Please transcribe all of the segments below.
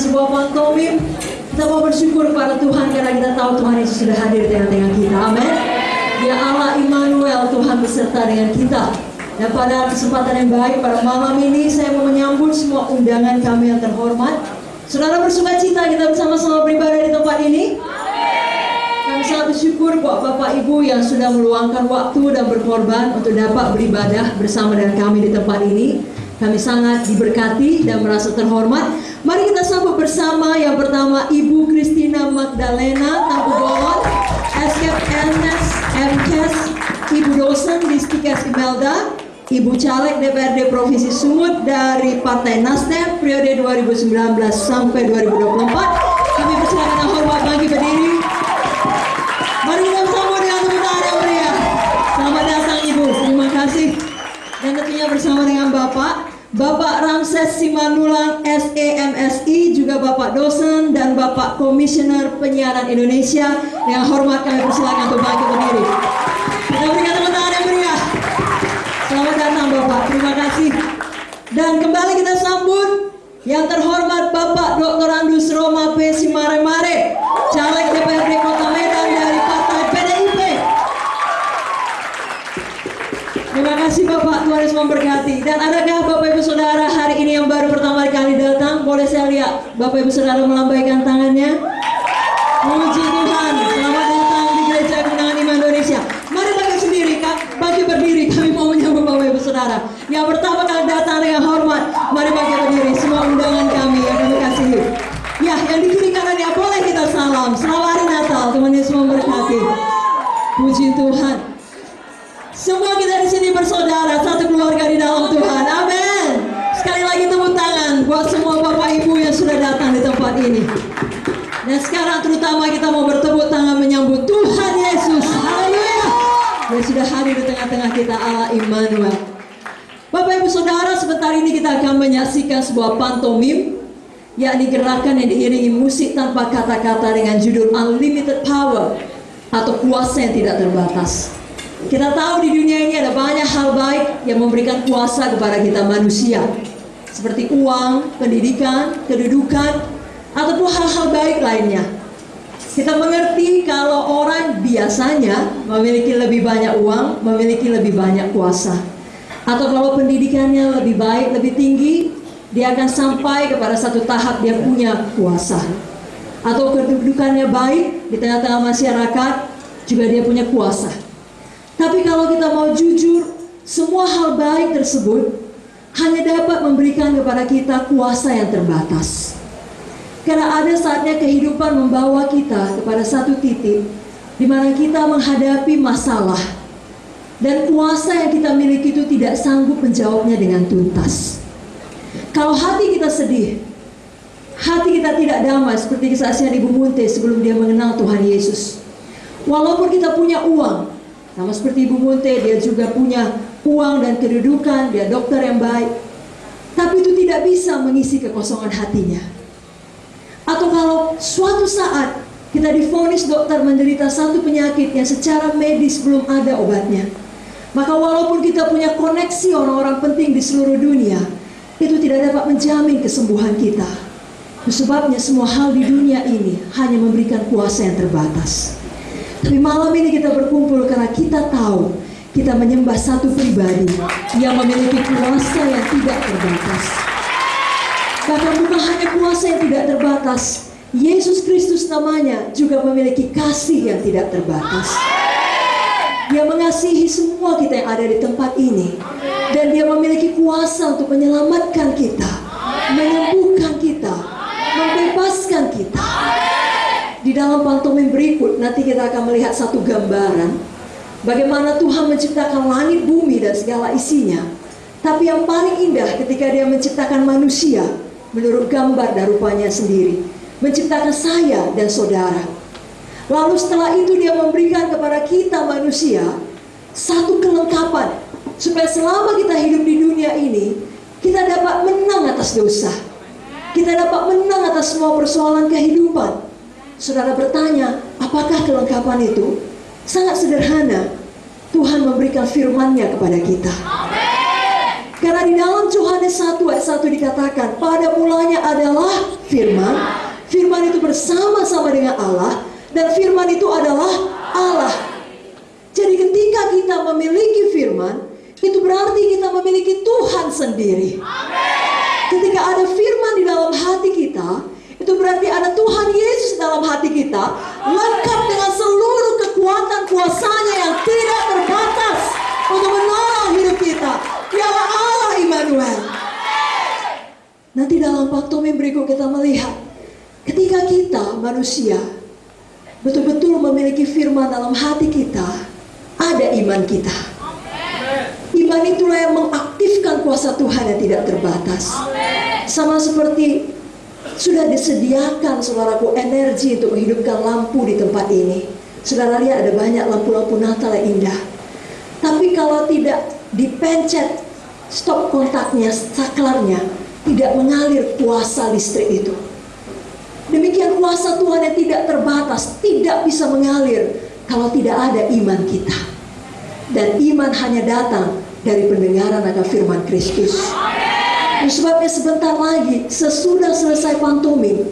sebuah pantomim. Kita mau bersyukur kepada Tuhan karena kita tahu Tuhan Yesus sudah hadir di tengah-tengah kita. Amin. Ya Allah Immanuel, Tuhan beserta dengan kita. Dan pada kesempatan yang baik pada malam ini saya mau menyambut semua undangan kami yang terhormat. Saudara bersuka cita kita bersama-sama beribadah di tempat ini. Kami sangat bersyukur buat Bapak Ibu yang sudah meluangkan waktu dan berkorban untuk dapat beribadah bersama dengan kami di tempat ini. Kami sangat diberkati dan merasa terhormat. Mari kita sambut bersama yang pertama Ibu Christina Magdalena Tampu-Bolon, Eskep Ernest MKes, Ibu dosen di Stikes Imelda, Ibu Caleg DPRD Provinsi Sumut dari Partai Nasdem periode 2019 sampai 2024. Kami persilakan dengan hormat bangkit berdiri. Mari kita bersama dengan tepuk tangan yang meriah. Selamat datang Ibu, terima kasih. Dan tentunya bersama dengan Bapak Ramses Simanulang SEMSI, juga Bapak dosen dan Bapak Komisioner Penyiaran Indonesia. Dengan hormat kami persilakan untuk bangkit berdiri. Kita berikan tepuk tangan yang meriah. Selamat datang Bapak, terima kasih. Dan kembali kita sambut yang terhormat Bapak Dr. Andus Roma P. Simaremare, Caleg DPRD Kota Medan dari Partai PDIP. Terima kasih Bapak, Tuhan Yesus memberkati. Dan adakah Bapak Ibu Saudara hari ini yang baru pertama kali datang? Boleh saya lihat Bapak Ibu Saudara melambaikan tangannya? Puji Tuhan, selamat datang di Gereja Kemenangan Iman Indonesia. Mari bangkit sendiri, bangkit berdiri, kami mau menyambut Bapak Ibu Saudara yang pertama kali datang dengan hormat. Mari bangkit berdiri, semua undangan kami yang kami kasihi. Ya, yang di kiri kanannya boleh kita salam. Selamat hari Natal, Tuhan Yesus memberkati. Puji Tuhan. Semua kita di sini bersaudara, satu keluarga di dalam Tuhan. Amin. Sekali lagi tepuk tangan buat semua Bapak Ibu yang sudah datang di tempat ini. Dan sekarang terutama kita mau bertepuk tangan menyambut Tuhan Yesus. Haleluya. Dia sudah hadir di tengah-tengah kita, Allah Immanuel. Bapak Ibu Saudara, sebentar ini kita akan menyaksikan sebuah pantomim, yakni gerakan yang diiringi musik tanpa kata-kata dengan judul Unlimited Power atau kuasa yang tidak terbatas. Kita tahu di dunia ini ada banyak hal baik yang memberikan kuasa kepada kita manusia, seperti uang, pendidikan, kedudukan, ataupun hal-hal baik lainnya. Kita mengerti kalau orang biasanya memiliki lebih banyak uang, memiliki lebih banyak kuasa. Atau kalau pendidikannya lebih baik, lebih tinggi, dia akan sampai kepada satu tahap dia punya kuasa. Atau kedudukannya baik di tengah-tengah masyarakat, juga dia punya kuasa. Tapi kalau kita mau jujur, semua hal baik tersebut hanya dapat memberikan kepada kita kuasa yang terbatas. Karena ada saatnya kehidupan membawa kita kepada satu titik di mana kita menghadapi masalah dan kuasa yang kita miliki itu tidak sanggup menjawabnya dengan tuntas. Kalau hati kita sedih, hati kita tidak damai seperti kesaksian Ibu Munte sebelum dia mengenal Tuhan Yesus. Walaupun kita punya uang, sama seperti Ibu Munte, dia juga punya uang dan kedudukan, dia dokter yang baik, tapi itu tidak bisa mengisi kekosongan hatinya. Atau kalau suatu saat kita divonis dokter menderita satu penyakit yang secara medis belum ada obatnya, maka walaupun kita punya koneksi orang-orang penting di seluruh dunia, itu tidak dapat menjamin kesembuhan kita. Sebabnya semua hal di dunia ini hanya memberikan kuasa yang terbatas. Tapi malam ini kita berkumpul karena kita tahu kita menyembah satu pribadi yang memiliki kuasa yang tidak terbatas. Bahkan bukan hanya kuasa yang tidak terbatas, Yesus Kristus namanya juga memiliki kasih yang tidak terbatas. Dia mengasihi semua kita yang ada di tempat ini, dan dia memiliki kuasa untuk menyelamatkan kita, menyembuhkan kita, membebaskan kita. Di dalam pantomim berikut nanti kita akan melihat satu gambaran bagaimana Tuhan menciptakan langit, bumi, dan segala isinya. Tapi yang paling indah ketika dia menciptakan manusia menurut gambar dan rupanya sendiri, menciptakan saya dan saudara. Lalu setelah itu dia memberikan kepada kita manusia satu kelengkapan supaya selama kita hidup di dunia ini kita dapat menang atas dosa, kita dapat menang atas semua persoalan kehidupan. Saudara bertanya, apakah kelengkapan itu? Sangat sederhana. Tuhan memberikan firman-Nya kepada kita. Karena di dalam Yohanes 1 ayat 1 dikatakan, pada mulanya adalah firman, bersama-sama dengan Allah, dan firman itu adalah Allah. Jadi ketika kita memiliki firman, itu berarti kita memiliki Tuhan sendiri. Ketika ada firman di dalam hati kita, itu berarti ada Tuhan Yesus dalam hati kita, lengkap dengan seluruh kekuatan kuasanya yang tidak terbatas untuk menolong hidup kita. Dialah Allah Immanuel. Nanti dalam waktu berikut kita melihat, ketika kita manusia betul-betul memiliki firman dalam hati kita, ada iman kita. Iman itulah yang mengaktifkan kuasa Tuhan yang tidak terbatas. Sama seperti sudah disediakan, saudaraku, energi untuk menghidupkan lampu di tempat ini. Saudara lihat ada banyak lampu-lampu Natal yang indah. Tapi kalau tidak dipencet stop kontaknya, saklarnya, tidak mengalir kuasa listrik itu. Demikian kuasa Tuhan yang tidak terbatas, tidak bisa mengalir kalau tidak ada iman kita. Dan iman hanya datang dari pendengaran akan firman Kristus. Sebabnya sebentar lagi, sesudah selesai pantomim,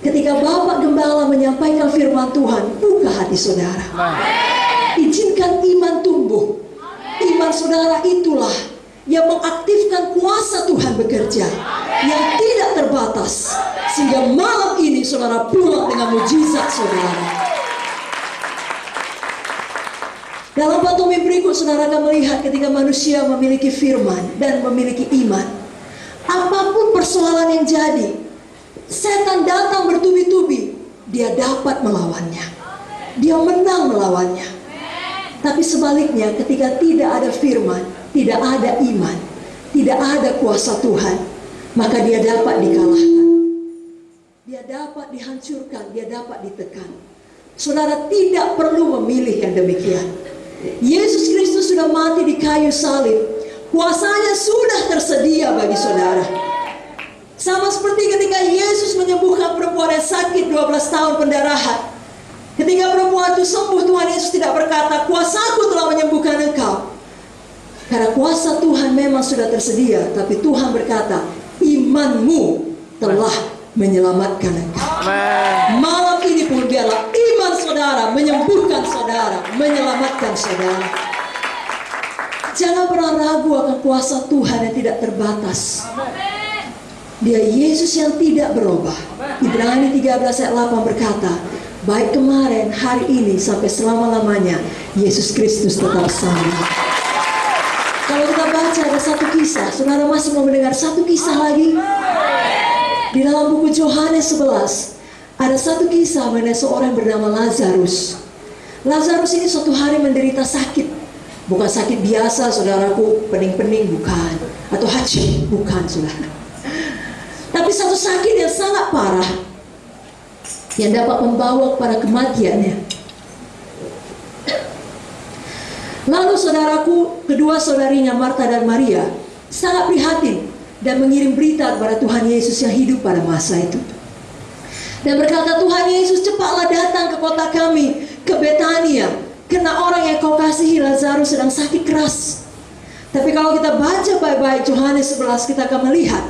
ketika Bapak Gembala menyampaikan firman Tuhan, buka hati saudara. Izinkan iman tumbuh. Iman saudara itulah yang mengaktifkan kuasa Tuhan bekerja, yang tidak terbatas, sehingga malam ini saudara pulang dengan mujizat saudara. Dalam pantomim berikut saudara akan melihat ketika manusia memiliki firman dan memiliki iman, apapun persoalan yang jadi, setan datang bertubi-tubi, dia dapat melawannya, dia menang melawannya. Tapi sebaliknya, ketika tidak ada firman, tidak ada iman, tidak ada kuasa Tuhan, maka dia dapat dikalahkan, dia dapat dihancurkan, dia dapat ditekan. Saudara tidak perlu memilih yang demikian. Yesus Kristus sudah mati di kayu salib, kuasanya sudah tersedia bagi saudara. Sama seperti ketika Yesus menyembuhkan perempuan yang sakit 12 tahun pendarahan. Ketika perempuan itu sembuh, Tuhan Yesus tidak berkata, kuasaku telah menyembuhkan engkau. Karena kuasa Tuhan memang sudah tersedia, tapi Tuhan berkata, imanmu telah menyelamatkan engkau. Malam ini pun biarlah iman saudara menyembuhkan saudara, menyelamatkan saudara. Jangan pernah ragu akan kuasa Tuhan yang tidak terbatas. Dia Yesus yang tidak berubah. Ibrani 13 ayat 8 berkata, baik kemarin, hari ini, sampai selama-lamanya, Yesus Kristus tetap sama. Kalau kita baca ada satu kisah, saudara masih mau mendengar satu kisah lagi? Di dalam buku Yohanes 11, ada satu kisah mengenai seorang bernama Lazarus. Lazarus ini suatu hari menderita sakit. Bukan sakit biasa, saudaraku, pening-pening, bukan. Atau haji, bukan, saudara. Tapi satu sakit yang sangat parah, yang dapat membawa kepada kematiannya. Lalu saudaraku, kedua saudarinya Marta dan Maria sangat prihatin dan mengirim berita kepada Tuhan Yesus yang hidup pada masa itu. Dan berkata, Tuhan Yesus, cepatlah datang ke kota kami, ke Betania, karena orang yang kau kasihi, Lazarus, sedang sakit keras. Tapi kalau kita baca baik-baik Yohanes 11, kita akan melihat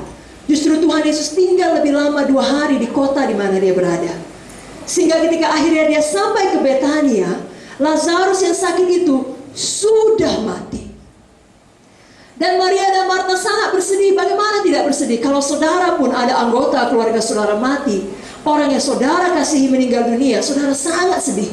justru Tuhan Yesus tinggal lebih lama 2 hari di kota di mana dia berada. Sehingga ketika akhirnya dia sampai ke Betania, Lazarus yang sakit itu sudah mati. Dan Maria dan Marta sangat bersedih. Bagaimana tidak bersedih kalau saudara pun ada anggota keluarga saudara mati, orang yang saudara kasihi meninggal dunia, saudara sangat sedih.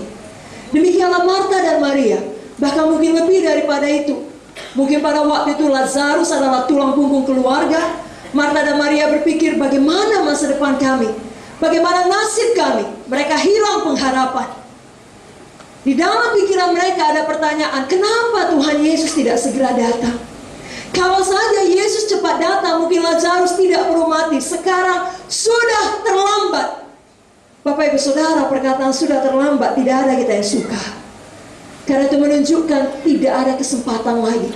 Demikianlah Marta dan Maria. Bahkan mungkin lebih daripada itu. Mungkin pada waktu itu Lazarus adalah tulang punggung keluarga. Marta dan Maria berpikir, bagaimana masa depan kami? Bagaimana nasib kami? Mereka hilang pengharapan. Di dalam pikiran mereka ada pertanyaan, kenapa Tuhan Yesus tidak segera datang? Kalau saja Yesus cepat datang, mungkin Lazarus tidak perlu mati. Sekarang sudah terlambat. Bapak Ibu Saudara, perkataan sudah terlambat tidak ada kita yang suka. Karena itu menunjukkan tidak ada kesempatan lagi,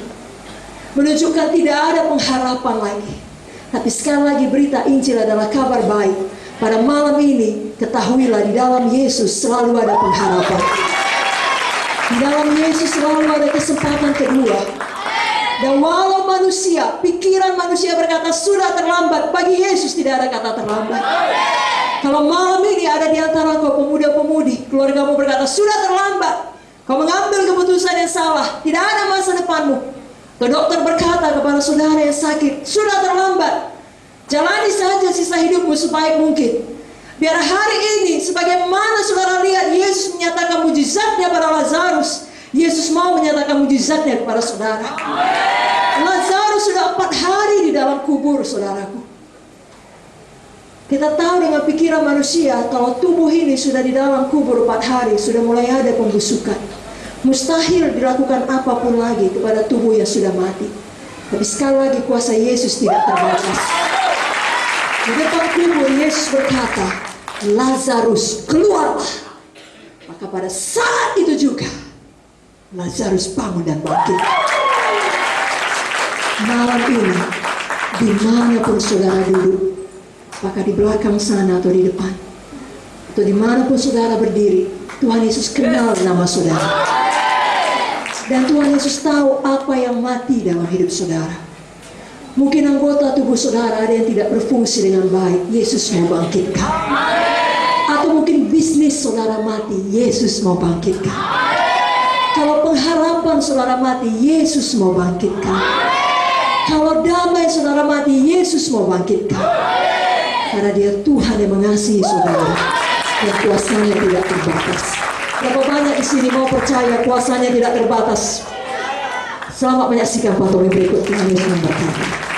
menunjukkan tidak ada pengharapan lagi. Tapi sekali lagi berita Injil adalah kabar baik. Pada malam ini ketahuilah, di dalam Yesus selalu ada pengharapan. Di dalam Yesus selalu ada kesempatan kedua. Dan walau manusia, pikiran manusia berkata sudah terlambat, bagi Yesus tidak ada kata terlambat. Kalau malam ini ini ada di antara kau pemuda-pemudi, keluargamu berkata, sudah terlambat. Kau mengambil keputusan yang salah, tidak ada masa depanmu. Ke dokter berkata kepada saudara yang sakit, sudah terlambat. Jalani saja sisa hidupmu sebaik mungkin. Biar hari ini, sebagaimana saudara lihat Yesus menyatakan mujizatnya pada Lazarus, Yesus mau menyatakan mujizatnya kepada saudara. Lazarus sudah 4 hari di dalam kubur, saudaraku. Kita tahu dengan pikiran manusia, kalau tubuh ini sudah di dalam kubur 4 hari, sudah mulai ada pembusukan. Mustahil dilakukan apapun lagi kepada tubuh yang sudah mati. Tapi sekali lagi kuasa Yesus tidak terbatas. Di depan kubur Yesus berkata, Lazarus keluarlah. Maka pada saat itu juga Lazarus bangun dan bangkit. Malam ini, dimanapun saudara duduk, apakah di belakang sana atau di depan, atau dimanapun saudara berdiri, Tuhan Yesus kenal nama saudara. Dan Tuhan Yesus tahu apa yang mati dalam hidup saudara. Mungkin anggota tubuh saudara ada yang tidak berfungsi dengan baik, Yesus mau bangkitkan. Atau mungkin bisnis saudara mati, Yesus mau bangkitkan. Kalau pengharapan saudara mati, Yesus mau bangkitkan. Kalau damai saudara mati, Yesus mau bangkitkan. Karena Dia Tuhan yang mengasihi saudara, dan kuasanya tidak terbatas. Berapa banyak di sini mau percaya kuasanya tidak terbatas? Selamat menyaksikan pantauan berikut. Tuhan Yesus memberkati.